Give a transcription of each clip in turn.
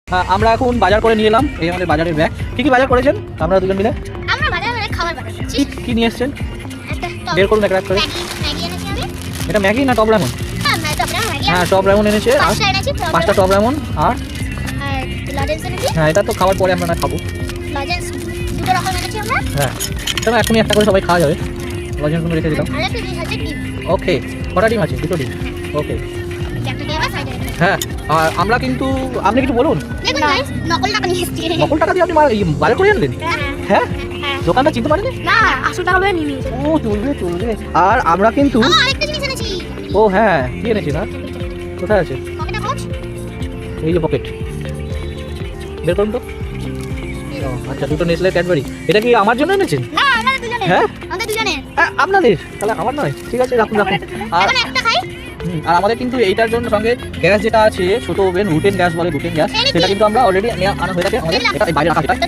আমরা এখন বাজার করে নিয়ে এলাম। এই আমাদের বাজারের ব্যাগ। কি বাজার করেছেন আপনারা দুজন মিলে? আমরা বাজারে খাবার বাজার করছি। কি নিয়ে এসেছেন? একটা বের করুন একটা করে। ম্যাগি এনেছি আমি। এটা ম্যাগি না টপ লেমন? না টপ লেমন ম্যাগি। হ্যাঁ টপ লেমন এনেছে। আর 5টা টপ লেমন আর লজেন্স এনেছি। হ্যাঁ এটা তো খাবার পরে আমরা না খাবো। লজেন্স দুটো রকম এনেছি আমরা। হ্যাঁ চলো এখনই একটা করে সবাই খাওয়া যাবে। লজেন্স গুলো রেখে দিলাম। আর একটা ডিম আছে ডিম। ওকে কটা ডিম আছে? দুটো ডিম। ওকে একটা ডিম আছে সাইডে। হ্যাঁ আর আমরা কিন্তু আপনি কিছু বলুন। দেখুন গাইস নকল টাকা নিয়ে এসেছি। নকল টাকা দিয়ে আপনি বাজার করে আনলেন? হ্যাঁ দোকানটা চিনতে পারেনি? না 80 টাকা করে নিয়ে নিয়েছে। ও চলবে। আর আমরা কিন্তু আরেকটা জিনিস এনেছি। ও হ্যাঁ কি এনেছি না কোথায় আছে? পকেটে কোচ। এই যে পকেট বের করুন তো। ও আচ্ছা দুটো নেসলে ক্যাডবেরি। এটা কি আমার জন্য এনেছেন? না আমাদের দুজনের। হ্যাঁ আমাদের দুজনের। আপনাদের তাহলে আমার নয়। ঠিক আছে রাখুন। আর এখন একটা খাই। আর আমাদের কিন্তু এইটার জন্য সঙ্গে গ্যাস যেটা আছে ছোট ওভেন রুটেন গ্যাস বলে রুটেন গ্যাস সেটা কিন্তু আমরা অলরেডি আনা হয়ে গেছে আমাদের। এটা বাইরে রাখা আছে।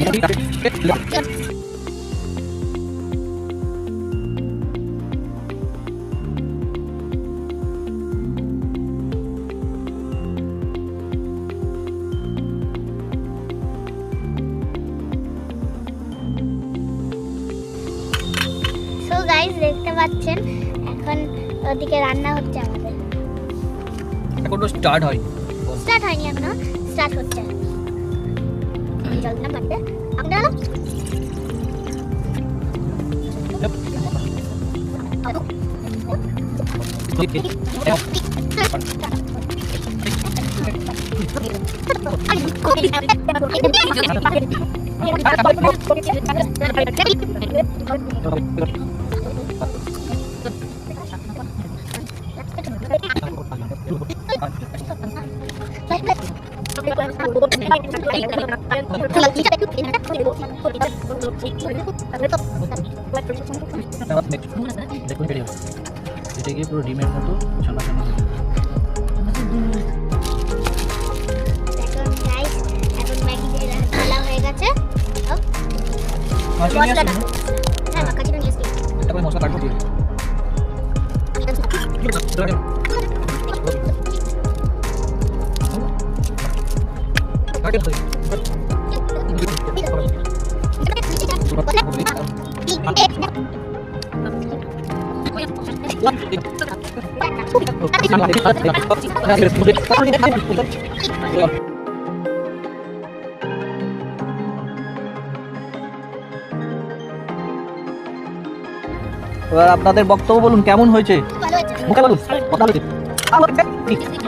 সো গাইস দেখতে পাচ্ছেন এখন ওদিকে রান্না হচ্ছে আমাদের। এখনো স্টার্ট হয়। স্টার্ট হয়নি এখনো, স্টার্ট হচ্ছে। জল দিলাম বাড়িতে। আপনারা দেখুন বেরিয়ে এটা গিয়ে পুরো ডিমের মতো ছানা ছানা। এখন গাইস এখন ম্যাগি ঢালা হয়ে গেছে। মশলাটা হ্যাঁ মাখাচিটা নিয়ে এসেছি। এটা করে মশলা কাটবো দিয়ে কাটে তো এবার আপনাদের বক্তব্য বলুন কেমন হয়েছে? ভালো হয়েছে। মুখে বলুন কথা বলুন।